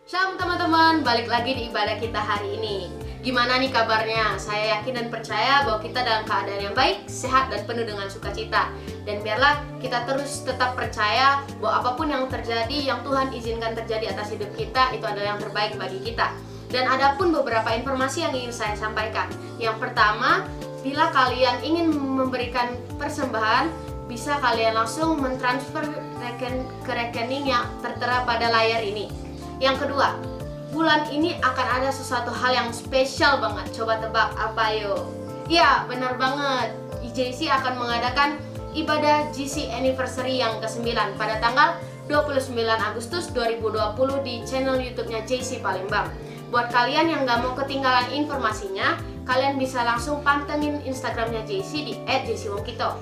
Shalom teman-teman, balik lagi di ibadah kita hari ini. Gimana nih kabarnya? Saya yakin dan percaya bahwa kita dalam keadaan yang baik, sehat, dan penuh dengan sukacita. Dan biarlah kita terus tetap percaya bahwa apapun yang terjadi, yang Tuhan izinkan terjadi atas hidup kita, itu adalah yang terbaik bagi kita. Dan ada pun beberapa informasi yang ingin saya sampaikan. Yang pertama, bila kalian ingin memberikan persembahan, bisa kalian langsung mentransfer ke rekening yang tertera pada layar ini. Yang kedua, bulan ini akan ada sesuatu hal yang spesial banget. Coba tebak apa yo? Ya, benar banget. JC akan mengadakan ibadah GC Anniversary yang ke-9 pada tanggal 29 Agustus 2020 di channel YouTube-nya JC Palembang. Buat kalian yang gak mau ketinggalan informasinya, kalian bisa langsung pantengin Instagramnya JC di @jcwongkito.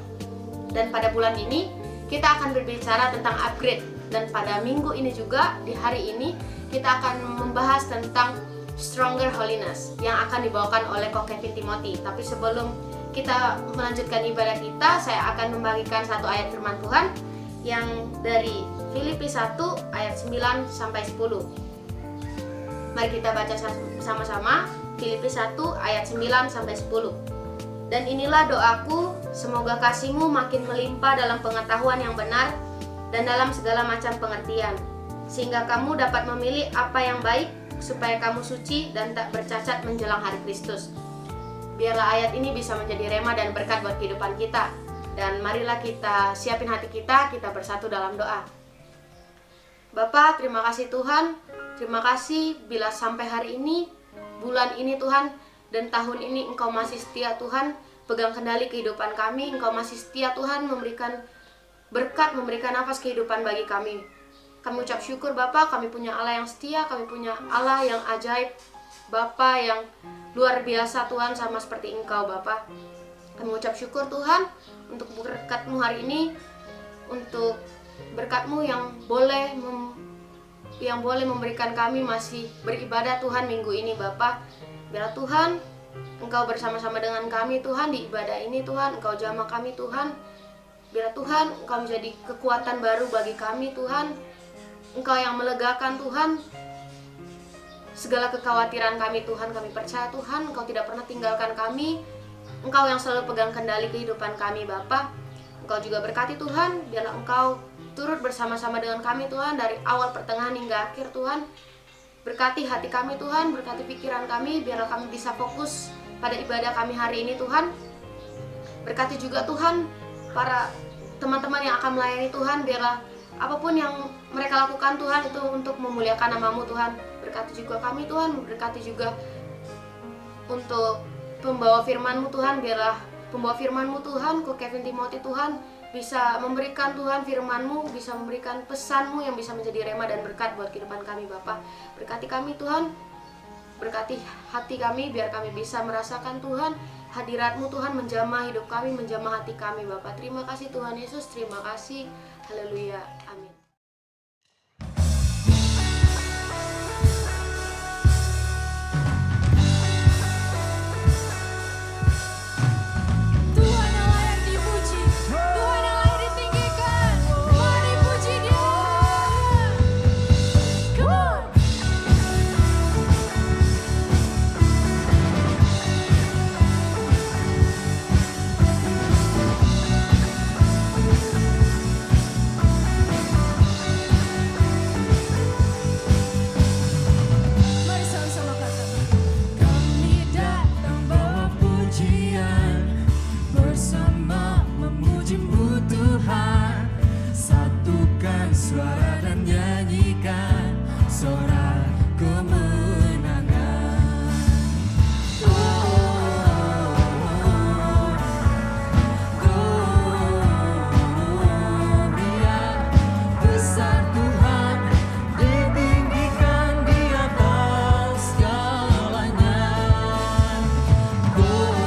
Dan pada bulan ini, kita akan berbicara tentang upgrade. Dan pada minggu ini juga, di hari ini, kita akan membahas tentang Stronger Holiness yang akan dibawakan oleh Kok Kevin Timothy. Tapi sebelum kita melanjutkan ibadah kita, saya akan membagikan satu ayat firman Tuhan yang dari Filipi 1 ayat 9 sampai 10. Mari kita baca sama-sama Filipi 1 ayat 9 sampai 10. Dan inilah doaku, semoga kasihmu makin melimpah dalam pengetahuan yang benar dan dalam segala macam pengertian, sehingga kamu dapat memilih apa yang baik, supaya kamu suci dan tak bercacat menjelang hari Kristus. Biarlah ayat ini bisa menjadi rema dan berkat buat kehidupan kita. Dan marilah kita siapin hati kita bersatu dalam doa. Bapa, terima kasih Tuhan. Terima kasih bila sampai hari ini, bulan ini Tuhan, dan tahun ini Engkau masih setia Tuhan, pegang kendali kehidupan kami. Engkau masih setia Tuhan, memberikan berkat, memberikan nafas kehidupan bagi kami. Kami ucap syukur Bapa, kami punya Allah yang setia, kami punya Allah yang ajaib, Bapa yang luar biasa Tuhan, sama seperti Engkau Bapa. Kami ucap syukur Tuhan untuk berkat-Mu hari ini, untuk berkat-Mu yang boleh memberikan kami masih beribadah Tuhan minggu ini Bapa. Biarlah Tuhan, Engkau bersama-sama dengan kami Tuhan di ibadah ini Tuhan, Engkau jamah kami Tuhan. Biar Tuhan, Engkau menjadi kekuatan baru bagi kami Tuhan. Engkau yang melegakan Tuhan segala kekhawatiran kami Tuhan. Kami percaya Tuhan, Engkau tidak pernah tinggalkan kami. Engkau yang selalu pegang kendali kehidupan kami Bapa. Engkau juga berkati Tuhan, biarlah Engkau turut bersama-sama dengan kami Tuhan, dari awal pertengahan hingga akhir Tuhan. Berkati hati kami Tuhan, berkati pikiran kami, biarlah kami bisa fokus pada ibadah kami hari ini Tuhan. Berkati juga Tuhan para teman-teman yang akan melayani Tuhan, biarlah apapun yang mereka lakukan Tuhan itu untuk memuliakan nama-Mu Tuhan. Berkati juga kami Tuhan, berkati juga untuk pembawa firman-Mu Tuhan, biarlah pembawa firman-Mu Tuhan, Kok Kevin Timothy Tuhan, bisa memberikan Tuhan firman-Mu, bisa memberikan pesan-Mu yang bisa menjadi rema dan berkat buat kehidupan kami Bapa. Berkati kami Tuhan, berkati hati kami, biar kami bisa merasakan Tuhan hadirat-Mu Tuhan, menjamah hidup kami, menjamah hati kami Bapa. Terima kasih Tuhan Yesus, terima kasih. Haleluya, amin. Tuhan yang layak dipuji, Tuhan yang layak ditinggikan. Mari puji Dia. Come on. Mari sama-sama katakan. Kami datang bawa pujian, bersama memuji-Mu Tuhan. Satukan suara dan nyanyikan sorak kemenangan. Gloria, besar Tuhan, ditinggikan di atas segalanya. Gloria,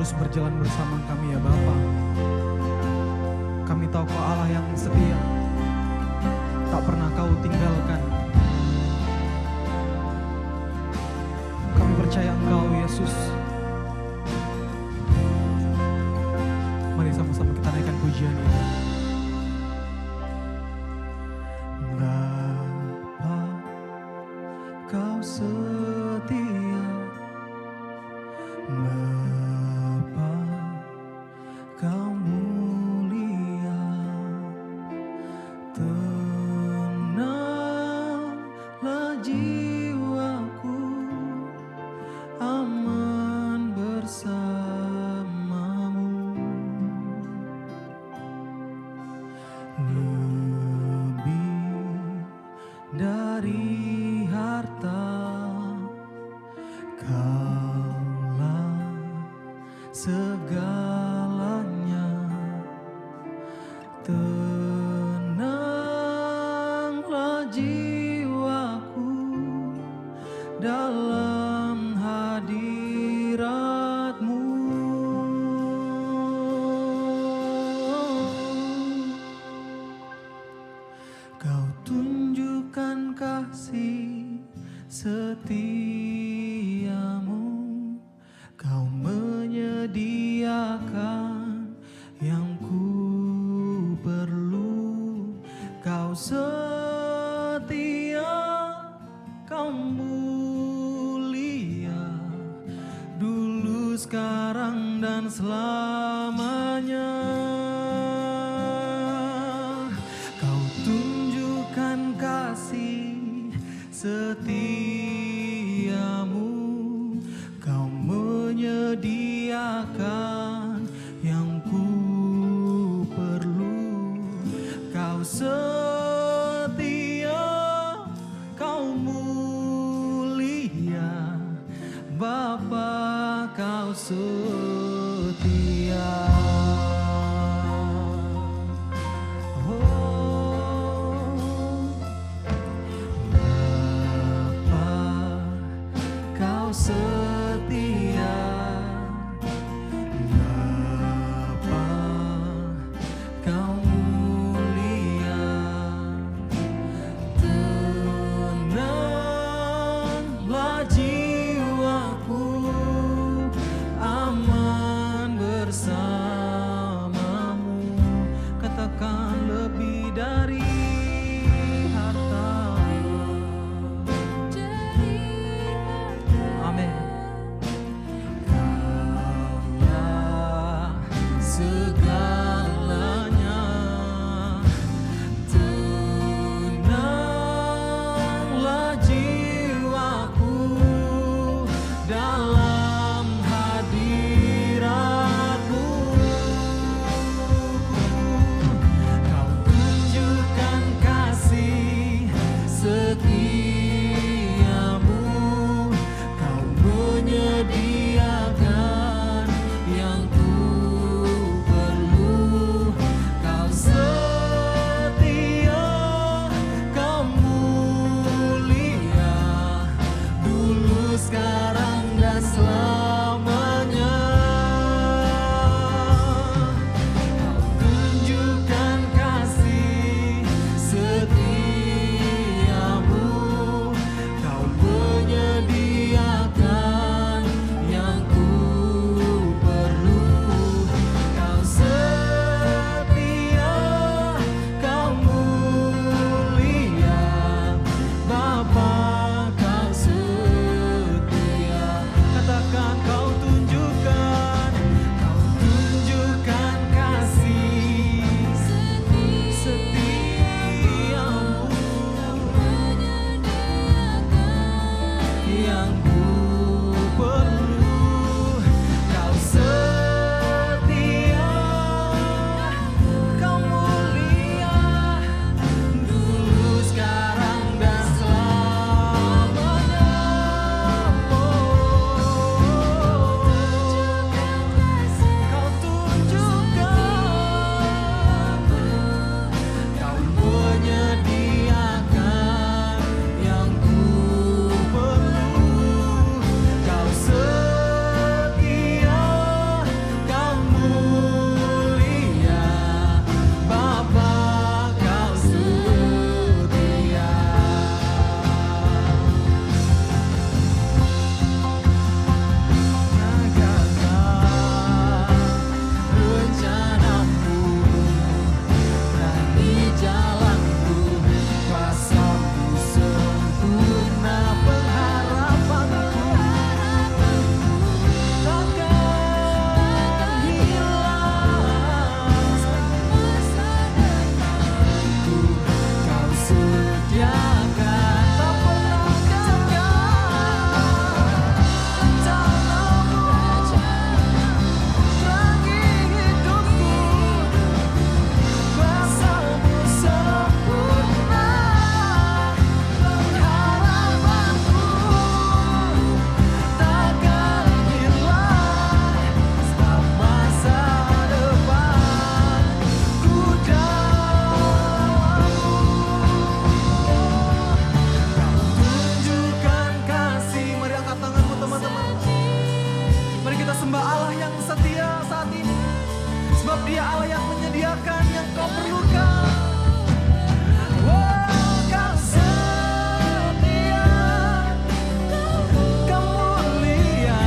terus berjalan bersama kami ya Bapa. Kami tahu Kau Allah yang setia, tak pernah Kau tinggalkan. Kami percaya Engkau Yesus. Mari sama-sama kita naikkan pujian ini. Bapa, Kau setia. Bapa, Kau mulia. Tenanglah jiwaku, aman bersamamu. Lebih dari harta, Kaulah segalanya. Tenanglah jiwaku dalam hadirat-Mu. Kau tunjukkan kasih setiamu, Kau menyediakan yang ku perlu. Kau setia, Kau mulia, dulu, sekarang, dan selamanya. Kau tunjukkan kasih setiamu, Kau menyediakan yang ku perlu. Kau setia, Kau mulia, Bapa, Kau setia. Bapa, Kau setia. Bapa, Kau mulia. Tenanglah jiwaku, aman bersamamu. saat ini. Sebab Dia Allah yang menyediakan yang kau perlukan. Oh, Kau setia, Kau mulia,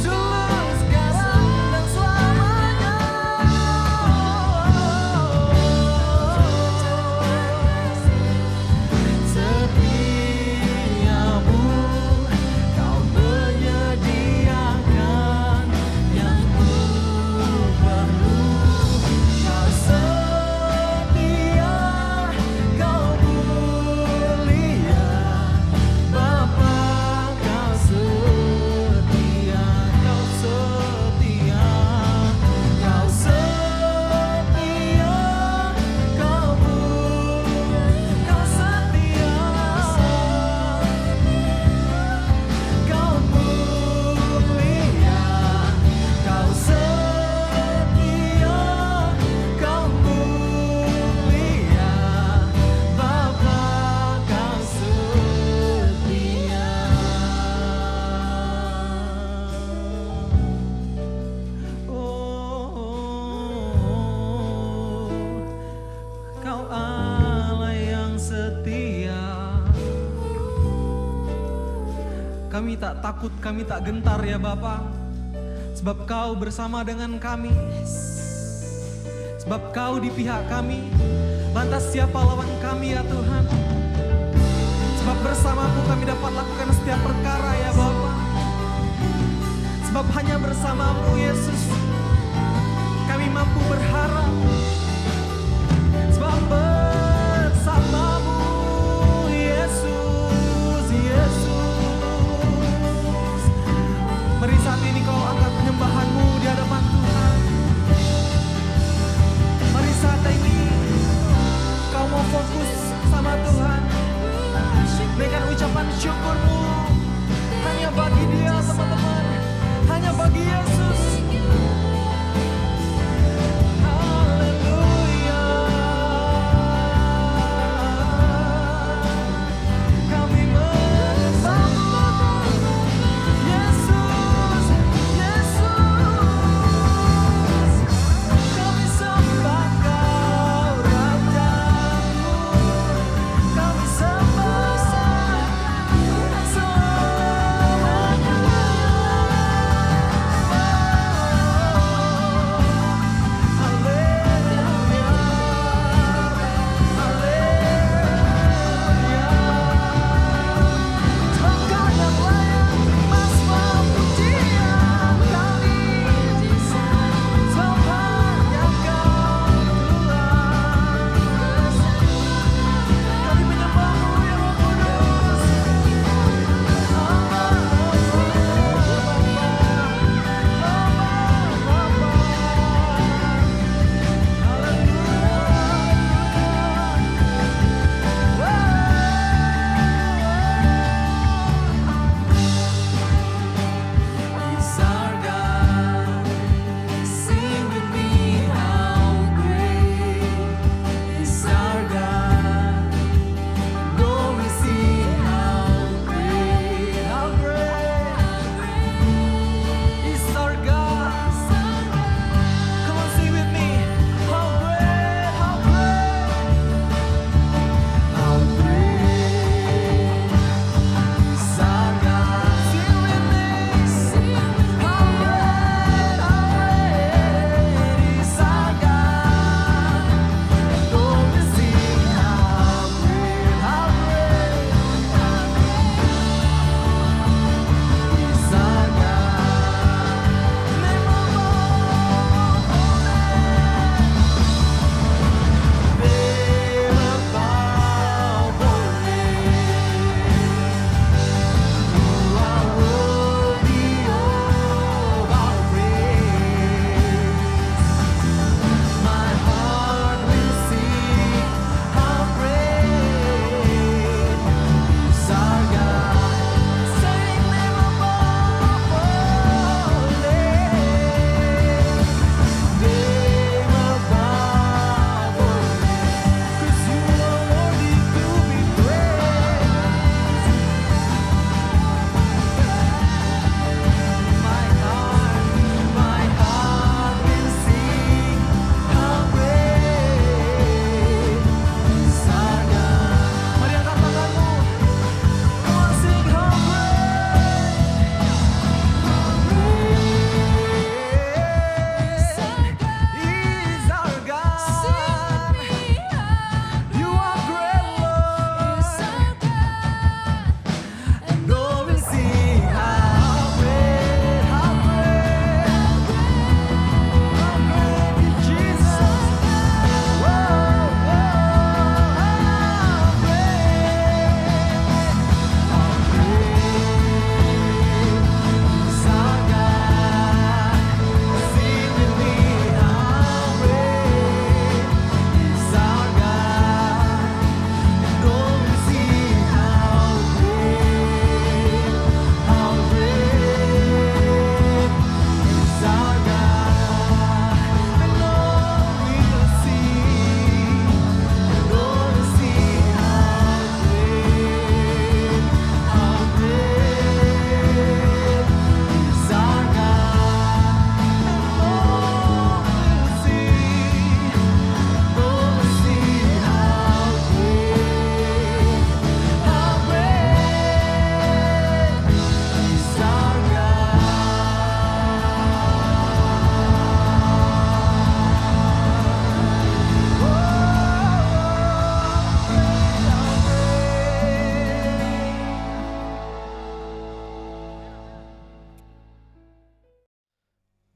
dulu, sekarang, dan selamanya. Setiamu Kau menyediakan yang ku perlu. Kau setia, Kau mulia, Bapa. Kau setia, Kau setia, Kau setia, Kau mulia, Kau setia, Kau mulia, Kau setia, Kau mulia, Bapa. Kau setia. Kau Allah yang setia. Kami tak takut, kami tak gentar ya Bapa. Sebab Kau bersama dengan kami. Sebab Kau di pihak kami. Lantas siapa lawan kami ya Tuhan? Sebab bersamamu kami dapat lakukan setiap perkara ya Bapa. Sebab hanya bersamamu Yesus kami mampu berharap. Sebab bersamamu Yesus, Yesus. Mari saat ini kau angkat penyembahanmu di hadapan Tuhan. Mari saat ini kau mau fokus sama Tuhan. Berikan ucapan syukurmu hanya bagi Dia teman-teman. Hanya bagi Yesus. Haleluya. Kami menyembahmu Yesus, Yesus. Kami sembah Kau Rajaku. Kami sembah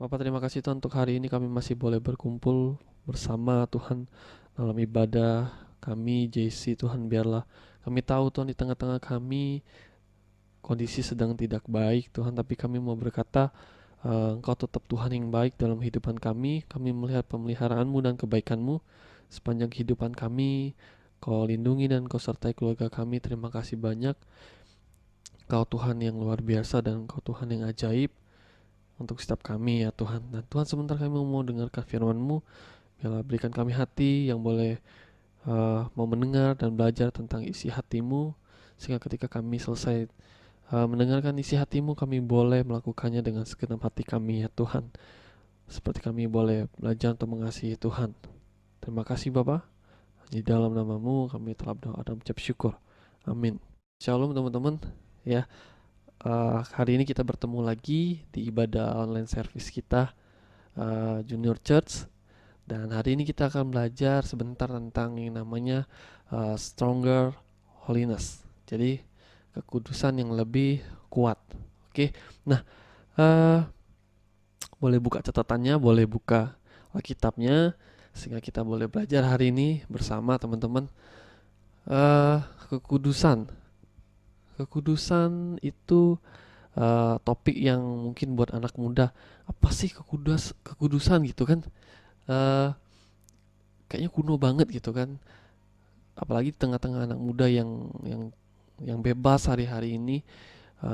Bapak, terima kasih Tuhan untuk hari ini kami masih boleh berkumpul bersama Tuhan dalam ibadah kami JC. Tuhan, biarlah kami tahu Tuhan di tengah-tengah kami kondisi sedang tidak baik Tuhan, tapi kami mau berkata Engkau tetap Tuhan yang baik dalam kehidupan kami. Kami melihat pemeliharaan-Mu dan kebaikan-Mu sepanjang kehidupan kami. Kau lindungi dan Kau sertai keluarga kami. Terima kasih banyak. Kau Tuhan yang luar biasa dan Kau Tuhan yang ajaib untuk setiap kami ya Tuhan. Dan Tuhan, sebentar kami mau dengarkan firman-Mu, biarlah berikan kami hati yang boleh mau mendengar dan belajar tentang isi hati-Mu, sehingga ketika kami selesai mendengarkan isi hati-Mu, kami boleh melakukannya dengan segenap hati kami ya Tuhan. Seperti kami boleh belajar untuk mengasihi Tuhan. Terima kasih Bapa. Di dalam nama-Mu kami telah berdoa dan mengucap syukur. Amin. Shalom teman-teman. Ya, hari ini kita bertemu lagi di ibadah online service kita Junior Church. Dan hari ini kita akan belajar sebentar tentang yang namanya Stronger Holiness. Jadi kekudusan yang lebih kuat. Oke. Nah, boleh buka catatannya, boleh buka Alkitabnya, sehingga kita boleh belajar hari ini bersama teman-teman. Kekudusan itu topik yang mungkin buat anak muda, apa sih kekudusan gitu kan? Kayaknya kuno banget gitu kan. Apalagi di tengah-tengah anak muda yang bebas hari-hari ini,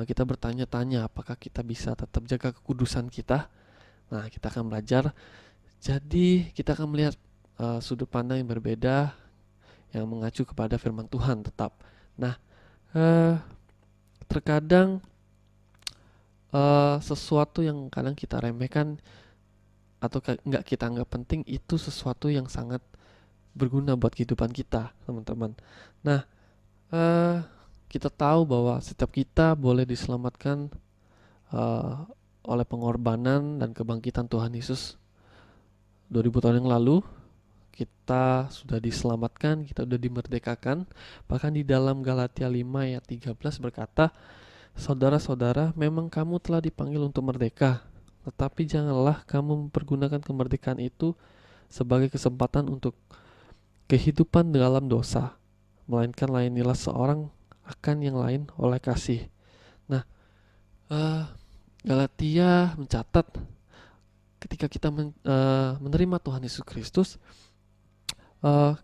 kita bertanya-tanya apakah kita bisa tetap jaga kekudusan kita. Nah, kita akan belajar. Jadi kita akan melihat sudut pandang yang berbeda yang mengacu kepada firman Tuhan tetap. Nah, terkadang sesuatu yang kadang kita remehkan atau nggak kita anggap penting, itu sesuatu yang sangat berguna buat kehidupan kita, teman-teman. Nah, kita tahu bahwa setiap kita boleh diselamatkan oleh pengorbanan dan kebangkitan Tuhan Yesus 2000 tahun yang lalu. Kita sudah diselamatkan, kita sudah dimerdekakan. Bahkan di dalam Galatia 5 ayat 13 berkata, saudara-saudara, memang kamu telah dipanggil untuk merdeka, tetapi janganlah kamu mempergunakan kemerdekaan itu sebagai kesempatan untuk kehidupan dalam dosa, melainkan layanilah seorang akan yang lain oleh kasih. Nah, Galatia mencatat ketika kita menerima Tuhan Yesus Kristus,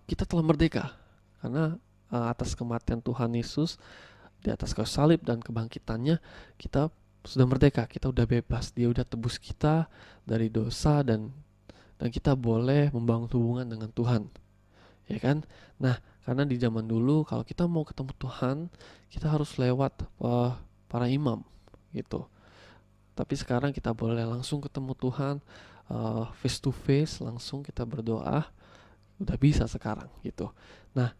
kita telah merdeka karena atas kematian Tuhan Yesus di atas kayu salib dan kebangkitannya, kita sudah merdeka, kita udah bebas. Dia udah tebus kita dari dosa dan kita boleh membangun hubungan dengan Tuhan, ya kan? Nah, karena di zaman dulu kalau kita mau ketemu Tuhan, kita harus lewat para imam gitu. Tapi sekarang kita boleh langsung ketemu Tuhan face to face, langsung kita berdoa. Udah bisa sekarang gitu. Nah,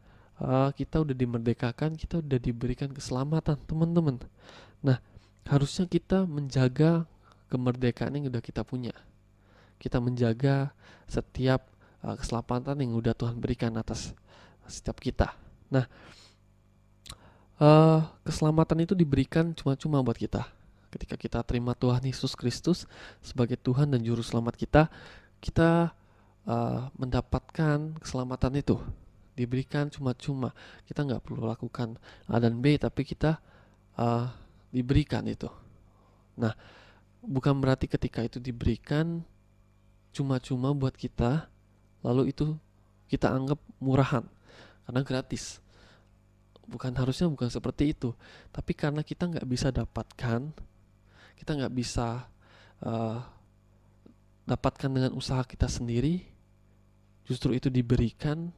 kita udah dimerdekakan, kita udah diberikan keselamatan, teman-teman. Nah, harusnya kita menjaga kemerdekaan yang udah kita punya. Kita menjaga setiap keselamatan yang udah Tuhan berikan atas setiap kita. Nah, keselamatan itu diberikan cuma-cuma buat kita. Ketika kita terima Tuhan Yesus Kristus sebagai Tuhan dan Juru Selamat kita, kita mendapatkan keselamatan itu. Diberikan cuma-cuma. Kita nggak perlu lakukan A dan B, tapi kita diberikan itu. Nah, bukan berarti ketika itu diberikan cuma-cuma buat kita, lalu itu kita anggap murahan karena gratis. Harusnya bukan seperti itu. Tapi karena kita nggak bisa dapatkan, kita nggak bisa dapatkan dengan usaha kita sendiri, justru itu diberikan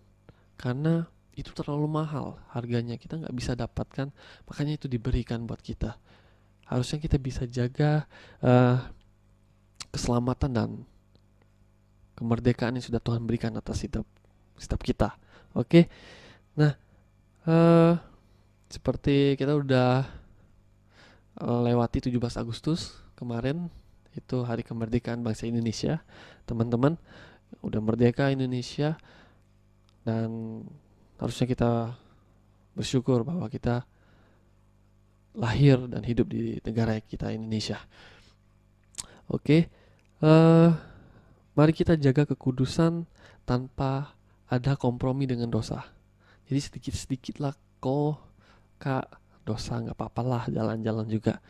karena itu terlalu mahal harganya, kita nggak bisa dapatkan, makanya itu diberikan buat kita. Harusnya kita bisa jaga keselamatan dan kemerdekaan yang sudah Tuhan berikan atas setiap kita. Oke. Nah, seperti kita udah lewati 17 Agustus kemarin, itu hari kemerdekaan bangsa Indonesia. Teman-teman, udah merdeka Indonesia, dan harusnya kita bersyukur bahwa kita lahir dan hidup di negara kita Indonesia. Oke. eh Mari kita jaga kekudusan tanpa ada kompromi dengan dosa. Jadi sedikit-sedikit lah kak, dosa nggak apa-apa lah, jalan-jalan juga.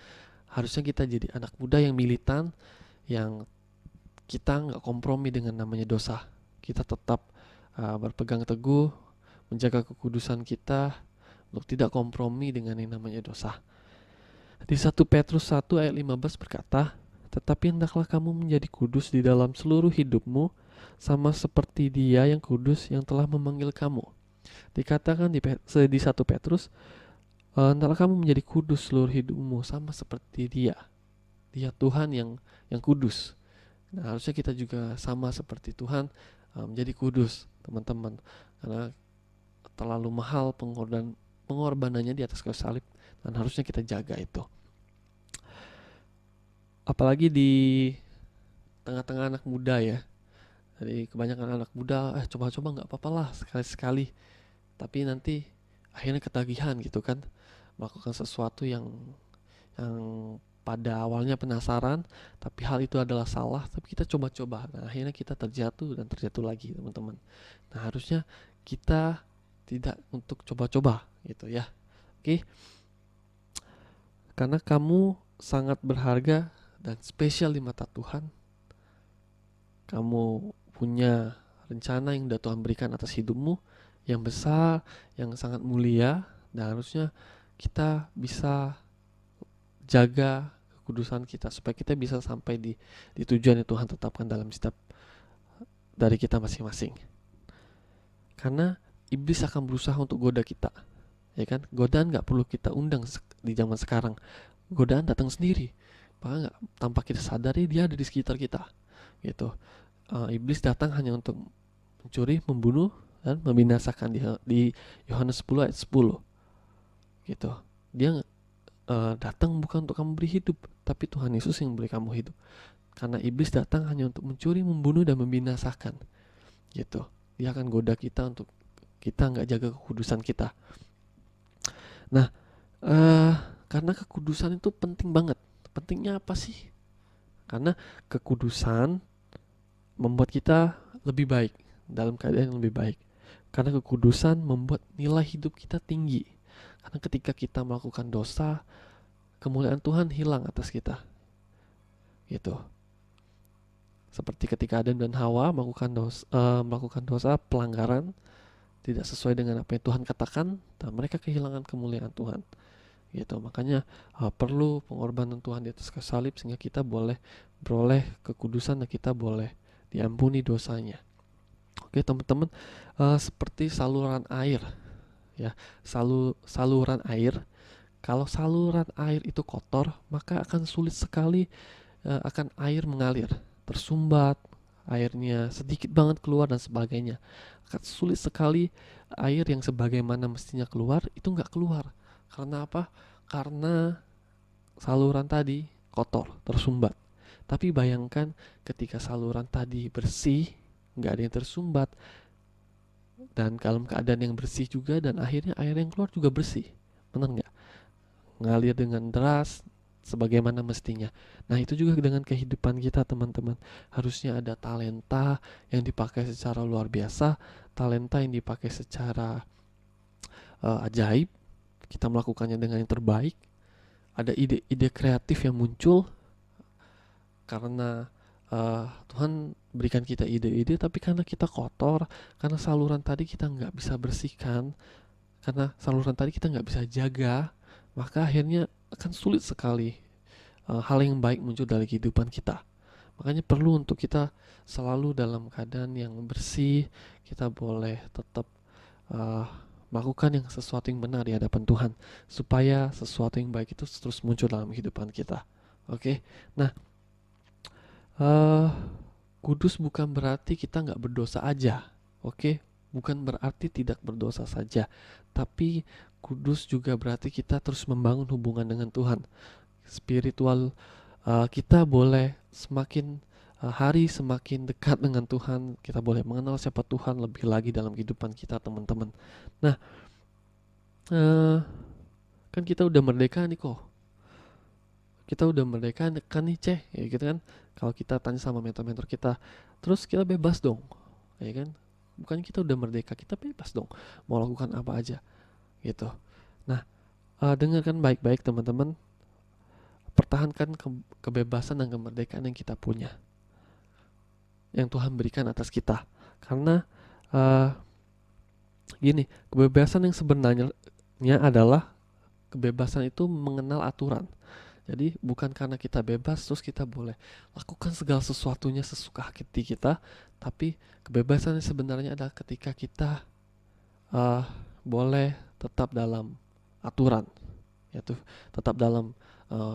Harusnya kita jadi anak muda yang militan, yang kita nggak kompromi dengan namanya dosa. Kita tetap berpegang teguh, menjaga kekudusan kita untuk tidak kompromi dengan yang namanya dosa. Di 1 Petrus 1 ayat 15 berkata, tetapi hendaklah kamu menjadi kudus di dalam seluruh hidupmu, sama seperti Dia yang kudus yang telah memanggil kamu. Dikatakan di 1 Petrus, hendaklah kamu menjadi kudus seluruh hidupmu, sama seperti Dia Tuhan yang kudus. Nah, harusnya kita juga sama seperti Tuhan, menjadi kudus, teman-teman. Karena terlalu mahal pengorbanannya di atas kayu salib, dan harusnya kita jaga itu. Apalagi di tengah-tengah anak muda ya. Jadi kebanyakan anak muda coba-coba nggak apa-apa lah sekali-sekali, tapi nanti akhirnya ketagihan gitu kan, melakukan sesuatu yang pada awalnya penasaran, tapi hal itu adalah salah, tapi kita coba-coba. Nah, akhirnya kita terjatuh dan terjatuh lagi, teman-teman. Nah, harusnya kita tidak untuk coba-coba gitu ya. Oke. Karena kamu sangat berharga dan spesial di mata Tuhan. Kamu punya rencana yang sudah Tuhan berikan atas hidupmu, yang besar, yang sangat mulia, dan harusnya kita bisa jaga kekudusan kita supaya kita bisa sampai di tujuan yang Tuhan tetapkan dalam setiap dari kita masing-masing. Karena iblis akan berusaha untuk goda kita, ya kan? Godaan nggak perlu kita undang di zaman sekarang. Godaan datang sendiri, bahkan tanpa kita sadari dia ada di sekitar kita, gitu. Iblis datang hanya untuk mencuri, membunuh, dan membinasakan. Di Yohanes 10 ayat 10, gitu. Dia datang bukan untuk kamu beri hidup, tapi Tuhan Yesus yang beri kamu hidup. Karena iblis datang hanya untuk mencuri, membunuh, dan membinasakan, gitu. Dia akan goda kita untuk kita nggak jaga kekudusan kita. Nah, karena kekudusan itu penting banget. Pentingnya apa sih? Karena kekudusan membuat kita lebih baik, dalam keadaan yang lebih baik. Karena kekudusan membuat nilai hidup kita tinggi. Karena ketika kita melakukan dosa, kemuliaan Tuhan hilang atas kita, gitu. Seperti ketika Adam dan Hawa melakukan dosa, pelanggaran, tidak sesuai dengan apa yang Tuhan katakan, dan mereka kehilangan kemuliaan Tuhan, gitu. Makanya perlu pengorbanan Tuhan di atas kayu salib sehingga kita boleh beroleh kekudusan dan kita boleh diampuni dosanya. Oke teman-teman, seperti saluran air ya, saluran air. Kalau saluran air itu kotor, maka akan sulit sekali akan air mengalir, tersumbat, airnya sedikit banget keluar dan sebagainya. Akan sulit sekali air yang sebagaimana mestinya keluar itu nggak keluar. Karena apa? Karena saluran tadi kotor, tersumbat. Tapi bayangkan ketika saluran tadi bersih, nggak ada yang tersumbat, dan dalam keadaan yang bersih juga, dan akhirnya air yang keluar juga bersih, benar nggak? Ngalir dengan deras sebagaimana mestinya. Nah itu juga dengan kehidupan kita teman-teman. Harusnya ada talenta yang dipakai secara luar biasa, talenta yang dipakai secara ajaib. Kita melakukannya dengan yang terbaik. Ada ide-ide kreatif yang muncul karena Tuhan berikan kita ide-ide, tapi karena kita kotor, karena saluran tadi kita nggak bisa bersihkan, karena saluran tadi kita nggak bisa jaga, maka akhirnya akan sulit sekali hal yang baik muncul dari kehidupan kita. Makanya perlu untuk kita selalu dalam keadaan yang bersih. Kita boleh tetap melakukan yang sesuatu yang benar di hadapan Tuhan, supaya sesuatu yang baik itu terus muncul dalam kehidupan kita. Oke, nah kudus bukan berarti kita nggak berdosa aja. Oke, bukan berarti tidak berdosa saja, tapi kudus juga berarti kita terus membangun hubungan dengan Tuhan. Spiritual kita boleh semakin hari semakin dekat dengan Tuhan. Kita boleh mengenal siapa Tuhan lebih lagi dalam kehidupan kita teman-teman. Nah kan kita udah merdeka nih kok. kita udah merdeka kan nih Ceh, ya gitu kan. Kalau kita tanya sama mentor-mentor kita, terus kita bebas dong, ya kan. Bukan kita udah merdeka, kita bebas dong mau lakukan apa aja gitu. Nah, dengarkan baik-baik teman-teman, pertahankan kebebasan dan kemerdekaan yang kita punya, yang Tuhan berikan atas kita. Karena gini, kebebasan yang sebenarnya adalah kebebasan itu mengenal aturan. Jadi bukan karena kita bebas terus kita boleh lakukan segala sesuatunya sesuka hati kita, tapi kebebasan yang sebenarnya adalah ketika kita boleh tetap dalam aturan, yaitu tetap dalam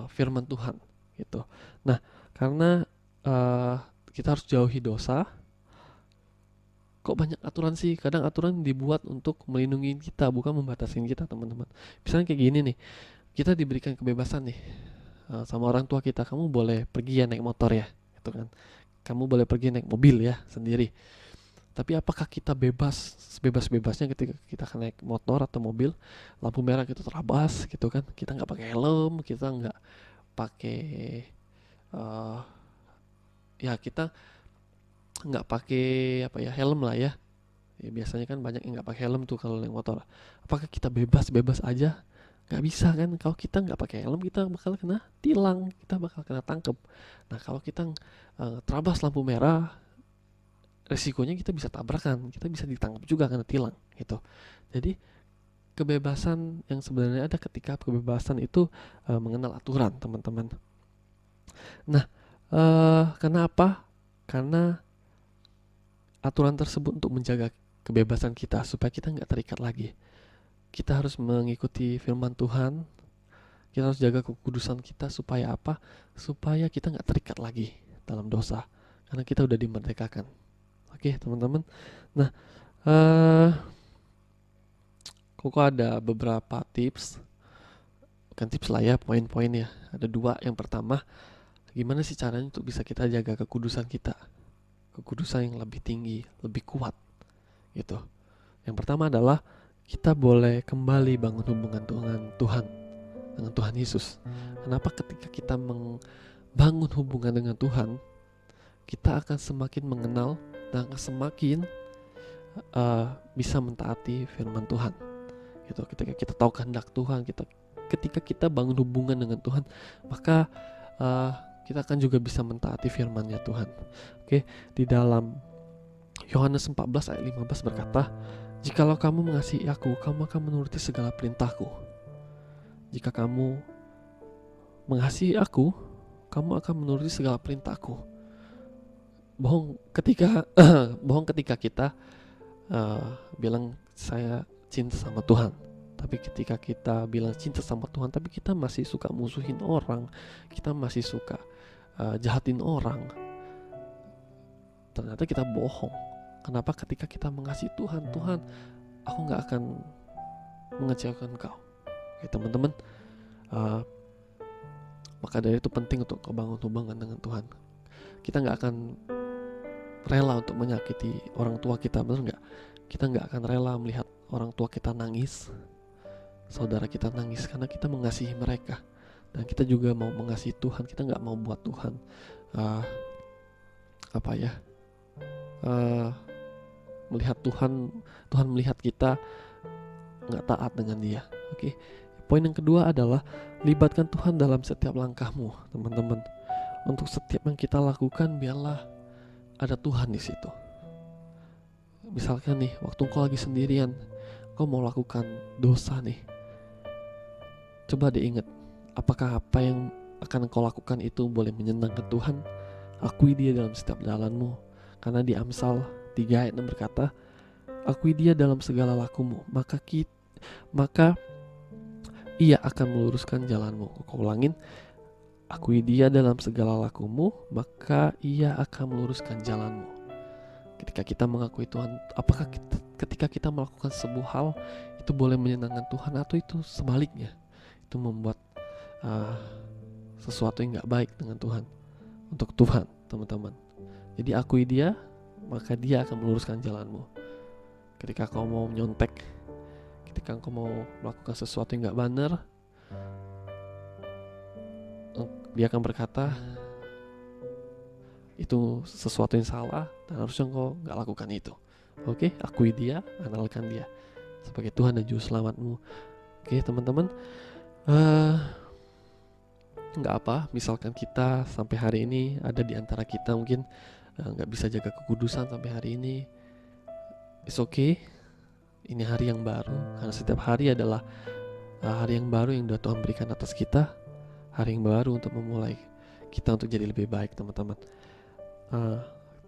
firman Tuhan gitu. Nah, karena kita harus jauhi dosa. Kok banyak aturan sih? Kadang aturan dibuat untuk melindungi kita, bukan membatasi kita, teman-teman. Misalnya kayak gini nih, kita diberikan kebebasan nih sama orang tua kita, kamu boleh pergi ya naik motor ya, gitu kan. Kamu boleh pergi naik mobil ya sendiri. Tapi apakah kita bebas sebebas-bebasnya ketika kita naik motor atau mobil, lampu merah kita terabas gitu kan? Kita nggak pakai helm, kita nggak pakai ya kita nggak pakai helm lah ya. Biasanya kan banyak yang nggak pakai helm tuh kalau naik motor. Apakah kita bebas aja? Nggak bisa kan. Kalau kita nggak pakai helm, kita bakal kena tilang, kita bakal kena tangkep. Nah, kalau kita terabas lampu merah, resikonya kita bisa tabrakan, kita bisa ditangkap juga kena tilang gitu. Jadi kebebasan yang sebenarnya ada ketika kebebasan itu mengenal aturan, teman-teman. Nah, kenapa? Karena aturan tersebut untuk menjaga kebebasan kita supaya kita nggak terikat lagi. Kita harus mengikuti firman Tuhan. Kita harus jaga kekudusan kita supaya apa? Supaya kita nggak terikat lagi dalam dosa. Karena kita udah dimerdekakan. Oke, teman-teman. Nah, Koko ada beberapa tips. Bukan tips lah ya, poin-poin ya. Ada 2. Yang pertama, gimana sih caranya untuk bisa kita jaga kekudusan kita? Kekudusan yang lebih tinggi, lebih kuat gitu. Yang pertama adalah kita boleh kembali bangun hubungan dengan Tuhan Yesus. Kenapa? Ketika kita membangun hubungan dengan Tuhan, kita akan semakin mengenal dan akan semakin bisa mentaati firman Tuhan gitu. Ketika kita tahu kehendak Tuhan, ketika kita bangun hubungan dengan Tuhan, maka kita akan juga bisa mentaati firman-Nya Tuhan. Oke, di dalam Yohanes 14 ayat 15 berkata, "Jikalau kamu mengasihi aku, kamu akan menuruti segala perintahku. Jika kamu mengasihi aku, kamu akan menuruti segala perintahku." Bohong ketika kita bilang saya cinta sama Tuhan. Tapi ketika kita bilang cinta sama Tuhan, tapi kita masih suka musuhin orang, kita masih suka jahatin orang, ternyata kita bohong. Kenapa? Ketika kita mengasihi Tuhan, aku gak akan mengecewakan kau. Oke, teman-teman, maka dari itu penting untuk membangun hubungan dengan Tuhan. Kita gak akan rela untuk menyakiti orang tua kita, benar gak? Kita gak akan rela melihat orang tua kita nangis, saudara kita nangis, karena kita mengasihi mereka. Dan kita juga mau mengasihi Tuhan. Kita gak mau buat Tuhan melihat Tuhan melihat kita gak taat dengan Dia. Oke. Poin yang kedua adalah libatkan Tuhan dalam setiap langkahmu, teman-teman. Untuk setiap yang kita lakukan, biarlah ada Tuhan di situ. Misalkan nih, waktu kau lagi sendirian, kau mau lakukan dosa nih, coba diingat, apakah apa yang akan kau lakukan itu boleh menyenangkan Tuhan? Akui Dia dalam setiap jalanmu. Karena di Amsal 3 ayat 6 berkata, akui Dia dalam segala lakumu, maka Ia akan meluruskan jalanmu. Kau ulangin, akui Dia dalam segala lakumu, maka Ia akan meluruskan jalanmu. Ketika kita mengakui Tuhan, apakah ketika kita melakukan sebuah hal itu boleh menyenangkan Tuhan, atau itu sebaliknya, itu membuat sesuatu yang gak baik dengan Tuhan, untuk Tuhan, teman-teman. Jadi akui Dia, maka Dia akan meluruskan jalanmu. Ketika kau mau nyontek, ketika kau mau melakukan sesuatu yang gak benar, dia akan berkata itu sesuatu yang salah dan harusnya engkau gak lakukan itu. Oke, akui dia, andalkan dia sebagai Tuhan dan Juru Selamatmu. Oke teman-teman, gak apa, misalkan kita sampai hari ini ada di antara kita mungkin gak bisa jaga kekudusan sampai hari ini. It's okay, ini hari yang baru, karena setiap hari adalah hari yang baru yang Tuhan berikan atas kita. Hari yang baru untuk memulai kita untuk jadi lebih baik teman-teman.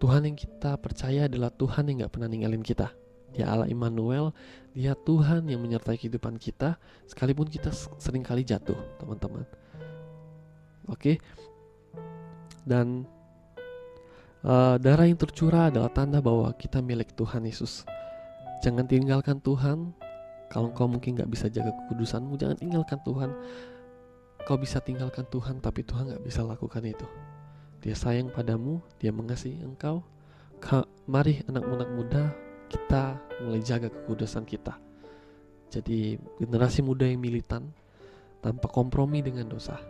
Tuhan yang kita percaya adalah Tuhan yang gak pernah ninggalin kita. Dia Allah Immanuel, dia Tuhan yang menyertai kehidupan kita sekalipun kita seringkali jatuh teman-teman. Oke. Dan darah yang tercurah adalah tanda bahwa kita milik Tuhan Yesus. Jangan tinggalkan Tuhan. Kalau kau mungkin gak bisa jaga kekudusanmu, jangan tinggalkan Tuhan. Kau bisa tinggalkan Tuhan, tapi Tuhan gak bisa lakukan itu. Dia sayang padamu, dia mengasihi engkau. Mari anak-anak muda, kita mulai jaga kekudusan kita. Jadi generasi muda yang militan, tanpa kompromi dengan dosa.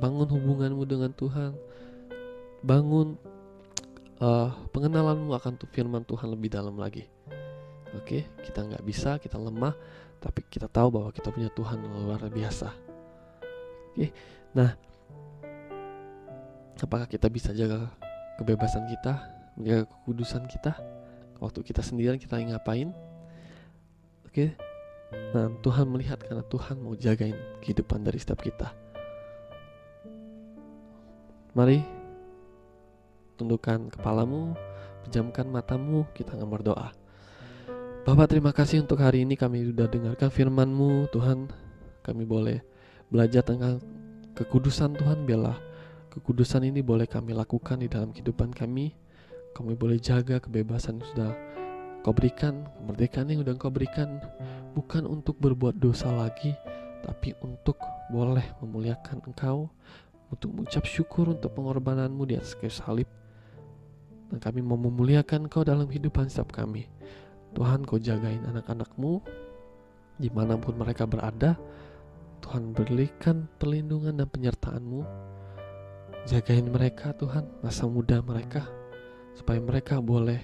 Bangun hubunganmu dengan Tuhan. Bangun pengenalanmu akan firman Tuhan lebih dalam lagi. Oke, kita gak bisa, kita lemah, tapi kita tahu bahwa kita punya Tuhan yang luar biasa. Oke, nah apakah kita bisa jaga kebebasan kita, menjaga kekudusan kita? Waktu kita sendirian kita ngapain? Oke, nah Tuhan melihat karena Tuhan mau jagain kehidupan dari setiap kita. Mari tundukkan kepalamu, pejamkan matamu, kita akan berdoa. Bapak, terima kasih untuk hari ini kami sudah dengarkan firman-Mu Tuhan. Kami boleh belajar tentang kekudusan Tuhan. Biarlah kekudusan ini boleh kami lakukan di dalam kehidupan kami. Kami boleh jaga kebebasan yang sudah Kau berikan, kemerdekaan yang sudah Kau berikan, bukan untuk berbuat dosa lagi, tapi untuk boleh memuliakan Engkau, untuk mengucap syukur untuk pengorbanan-Mu di atas kayu salib. Dan kami mau memuliakan Kau dalam kehidupan setiap kami. Tuhan, Kau jagain anak-anak-Mu dimanapun mereka berada. Tuhan, berikan perlindungan dan penyertaan-Mu. Jagain mereka Tuhan, masa muda mereka, supaya mereka boleh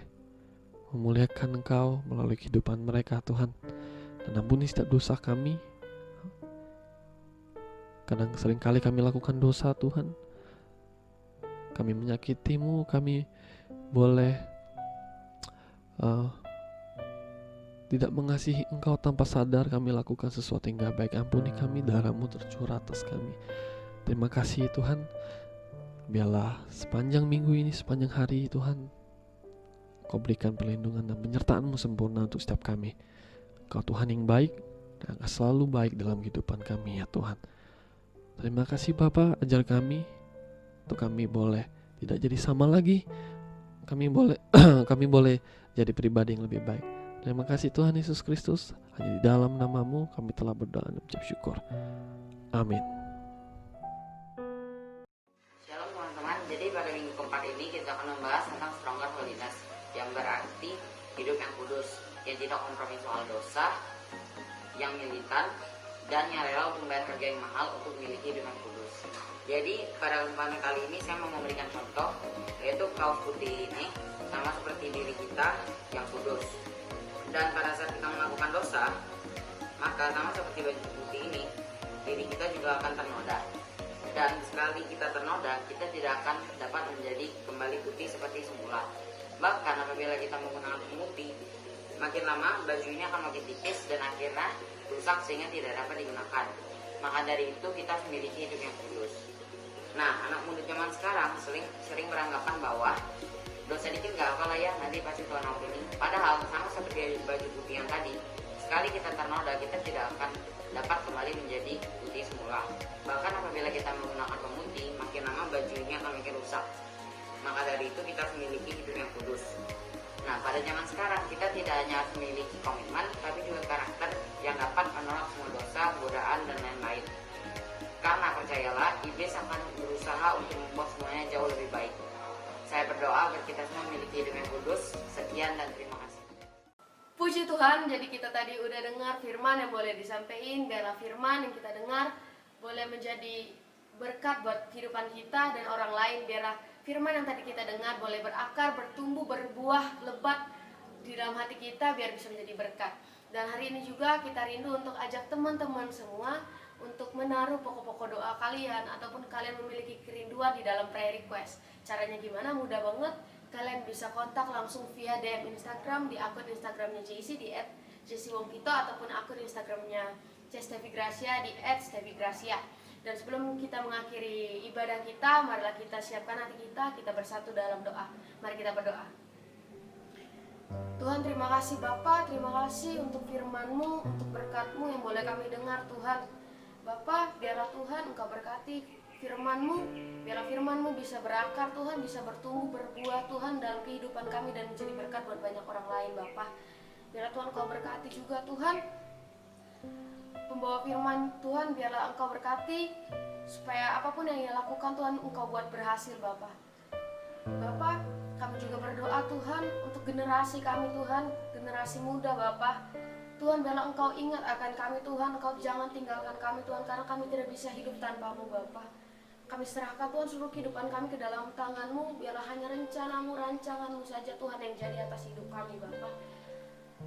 memuliakan Engkau melalui kehidupan mereka Tuhan. Dan ampuni setiap dosa kami. Kadang seringkali kami lakukan dosa Tuhan. Kami menyakiti-Mu, kami boleh tidak mengasihi Engkau tanpa sadar kami lakukan sesuatu yang gak baik. Ampuni kami, darah-Mu tercurah atas kami. Terima kasih Tuhan. Biarlah sepanjang minggu ini, sepanjang hari Tuhan, Kau berikan perlindungan dan penyertaan-Mu sempurna untuk setiap kami. Kau Tuhan yang baik dan akan selalu baik dalam kehidupan kami ya Tuhan. Terima kasih Bapa, ajar kami untuk kami boleh tidak jadi sama lagi. Kami boleh jadi pribadi yang lebih baik. Terima kasih Tuhan Yesus Kristus. Hanya di dalam nama-Mu kami telah berdoa dan mengucap syukur. Amin. Shalom teman-teman, jadi pada minggu keempat ini kita akan membahas tentang stronger holiness, yang berarti hidup yang kudus, yang tidak kompromi soal dosa, yang militan, dan yang rela untuk membayar harga yang mahal untuk memiliki hidup yang kudus. Jadi pada kesempatan kali ini saya mau memberikan contoh, yaitu kaos putih ini sama seperti diri kita yang kudus. Dan pada saat kita melakukan dosa, maka sama seperti baju putih ini, diri kita juga akan ternoda. Dan sekali kita ternoda, kita tidak akan dapat menjadi kembali putih seperti semula. Bahkan apabila kita menggunakan pemutih, makin lama baju ini akan makin tipis dan akhirnya rusak sehingga tidak dapat digunakan. Maka dari itu kita harus memiliki hidup yang kudus. Nah, anak muda zaman sekarang sering beranggapan bahwa dosa dikit gak apa lah ya, nanti pasti Tuhan ampuni. Padahal sama seperti baju putih yang tadi, sekali kita ternoda, kita tidak akan dapat kembali menjadi putih semula. Bahkan apabila kita menggunakan pemutih, makin lama baju ini akan makin rusak. Maka dari itu kita harus memiliki hidup yang kudus. Nah, pada zaman sekarang kita tidak hanya harus memiliki komitmen, tapi juga karakter yang dapat menolak semua dosa, godaan, dan lain-lain. Karena percayalah, iblis akan berusaha untuk membuat semuanya jauh lebih baik. Saya berdoa agar kita semua memiliki hidup yang kudus. Sekian dan terima kasih. Puji Tuhan, jadi kita tadi udah dengar firman yang boleh disampaikan. Biarlah firman yang kita dengar boleh menjadi berkat buat kehidupan kita dan orang lain. Biarlah firman yang tadi kita dengar boleh berakar, bertumbuh, berbuah lebat di dalam hati kita biar bisa menjadi berkat. Dan hari ini juga kita rindu untuk ajak teman-teman semua untuk menaruh pokok-pokok doa kalian, ataupun kalian memiliki kerinduan di dalam prayer request. Caranya gimana? Mudah banget. Kalian bisa kontak langsung via DM Instagram di akun Instagramnya JC di @jcwongkito, ataupun akun Instagramnya @stevigracia di @stevigracia. Dan sebelum kita mengakhiri ibadah kita, marilah kita siapkan hati kita bersatu dalam doa. Mari kita berdoa. Tuhan, terima kasih Bapa, terima kasih untuk firman-Mu, untuk berkat-Mu yang boleh kami dengar Tuhan. Bapa, biarlah Tuhan Engkau berkati firman-Mu, biarlah firman-Mu bisa berakar Tuhan, bisa bertumbuh, berbuah Tuhan dalam kehidupan kami dan menjadi berkat buat banyak orang lain Bapa. Biarlah Tuhan Engkau berkati juga Tuhan pembawa firman Tuhan, biarlah Engkau berkati supaya apapun yang ia lakukan Tuhan Engkau buat berhasil Bapa. Bapa, kami juga berdoa Tuhan untuk generasi kami Tuhan, generasi muda Bapa. Tuhan, biarlah Engkau ingat akan kami Tuhan, Engkau jangan tinggalkan kami Tuhan, karena kami tidak bisa hidup tanpa-Mu Bapa. Kami serahkan Tuhan seluruh kehidupan kami ke dalam tangan-Mu, biarlah hanya rencana-Mu, rancangan-Mu saja Tuhan yang jadi atas hidup kami Bapa.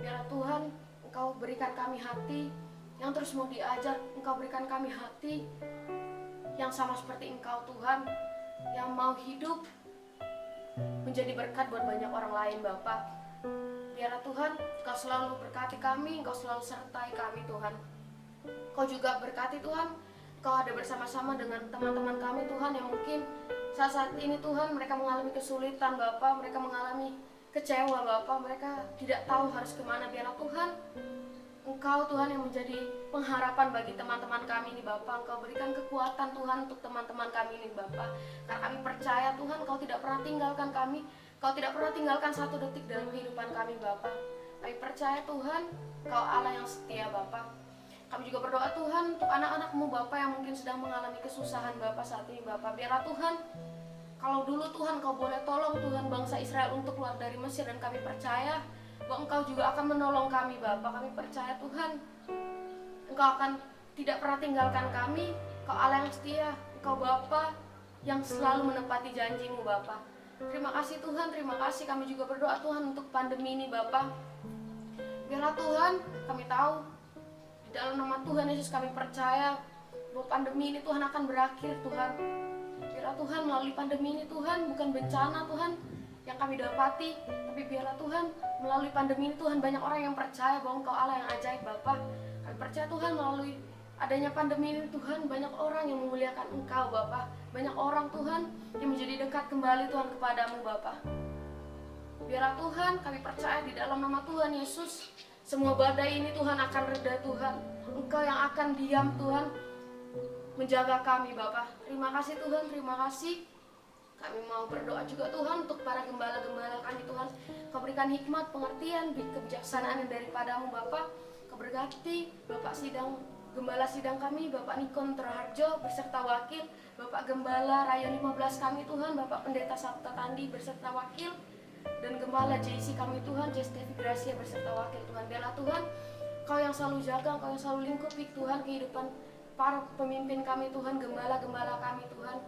Biarlah Tuhan Engkau berikan kami hati yang terus mau diajar, Engkau berikan kami hati yang sama seperti Engkau Tuhan, yang mau hidup menjadi berkat buat banyak orang lain Bapa. Biarlah Tuhan Engkau selalu berkati kami, Engkau selalu sertai kami Tuhan. Engkau juga berkati Tuhan, Engkau ada bersama-sama dengan teman-teman kami Tuhan yang mungkin saat ini Tuhan mereka mengalami kesulitan Bapa, mereka mengalami kecewa Bapa, mereka tidak tahu harus kemana. Biarlah Tuhan Engkau Tuhan yang menjadi pengharapan bagi teman-teman kami ini Bapa. Engkau berikan kekuatan Tuhan untuk teman-teman kami ini Bapa. Karena kami percaya Tuhan Engkau tidak pernah tinggalkan kami, Engkau tidak pernah tinggalkan satu detik dalam kehidupan kami Bapa. Kami percaya Tuhan Engkau Allah yang setia Bapa. Kami juga berdoa Tuhan untuk anak-anak-Mu Bapa yang mungkin sedang mengalami kesusahan Bapa saat ini Bapa. Biarlah Tuhan, kalau dulu Tuhan Engkau boleh tolong Tuhan bangsa Israel untuk keluar dari Mesir, dan kami percaya bahwa Engkau juga akan menolong kami Bapa. Kami percaya Tuhan Engkau akan tidak pernah tinggalkan kami. Engkau Allah yang setia, Engkau Bapa yang selalu menepati janji-Mu Bapa. Terima kasih Tuhan, terima kasih. Kami juga berdoa Tuhan untuk pandemi ini Bapa. Biarlah Tuhan, kami tahu di dalam nama Tuhan Yesus kami percaya bahwa pandemi ini Tuhan akan berakhir Tuhan. Biarlah Tuhan melalui pandemi ini Tuhan bukan bencana Tuhan yang kami dapati, tapi biarlah Tuhan melalui pandemi ini Tuhan banyak orang yang percaya bahwa Engkau Allah yang ajaib Bapa. Kami percaya Tuhan melalui adanya pandemi ini Tuhan banyak orang yang memuliakan Engkau Bapa. Banyak orang Tuhan yang menjadi dekat kembali Tuhan kepadamu Bapa. Biarlah Tuhan kami percaya di dalam nama Tuhan Yesus semua badai ini Tuhan akan reda Tuhan. Engkau yang akan diam Tuhan menjaga kami Bapa. Terima kasih Tuhan, terima kasih. Kami mau berdoa juga Tuhan untuk para gembala-gembala kami Tuhan. Kau berikan hikmat, pengertian, kebijaksanaan yang daripadamu Bapa. Kau berkati Bapak sidang, gembala sidang kami, Bapak Nikon Terharjo beserta wakil, Bapak Gembala Rayon 15 kami Tuhan, Bapak Pendeta Sabta Tandi beserta wakil, dan Gembala JC kami Tuhan, Stevi Gracia beserta wakil Tuhan. Biarlah Tuhan Kau yang selalu jaga, Kau yang selalu lingkupi Tuhan kehidupan para pemimpin kami Tuhan, gembala-gembala kami Tuhan.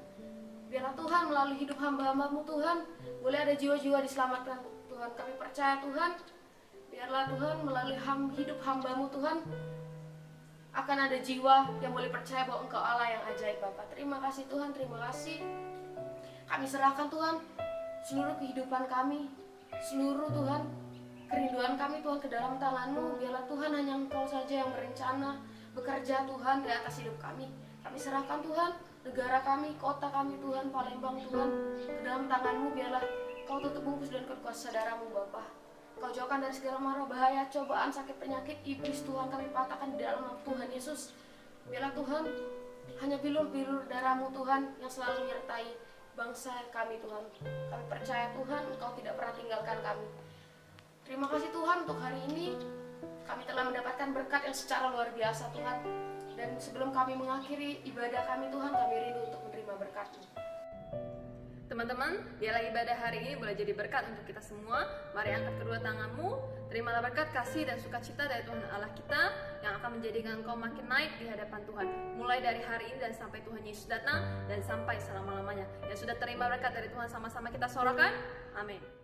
Biarlah Tuhan melalui hidup hamba-hamba-Mu Tuhan boleh ada jiwa-jiwa diselamatkan Tuhan. Kami percaya Tuhan, biarlah Tuhan melalui hidup hamba-Mu Tuhan akan ada jiwa yang boleh percaya bahwa Engkau Allah yang ajaib Bapa. Terima kasih Tuhan, terima kasih. Kami serahkan Tuhan seluruh kehidupan kami, seluruh Tuhan kerinduan kami Tuhan ke dalam tangan-Mu. Biarlah Tuhan hanya Engkau saja yang berencana bekerja Tuhan di atas hidup kami. Kami serahkan Tuhan negara kami, kota kami Tuhan, Palembang Tuhan ke dalam tangan-Mu. Biarlah Kau tutup bungkus dan kuasa darah-Mu Bapa. Kau jauhkan dari segala mara bahaya, cobaan, sakit, penyakit, iblis Tuhan kami patahkan di dalam nama Tuhan Yesus. Biarlah Tuhan hanya bilur-bilur darah-Mu Tuhan yang selalu menyertai bangsa kami Tuhan. Kami percaya Tuhan Engkau tidak pernah tinggalkan kami. Terima kasih Tuhan untuk hari ini. Kami telah mendapatkan berkat yang secara luar biasa Tuhan. Dan sebelum kami mengakhiri ibadah kami Tuhan, kami rindu untuk menerima berkat-Mu. Teman-teman, biarlah ibadah hari ini boleh jadi berkat untuk kita semua. Mari angkat kedua tanganmu, terimalah berkat, kasih, dan sukacita dari Tuhan Allah kita yang akan menjadikan engkau makin naik di hadapan Tuhan. Mulai dari hari ini dan sampai Tuhan Yesus datang dan sampai selama-lamanya. Yang sudah terima berkat dari Tuhan sama-sama kita sorakan. Amin.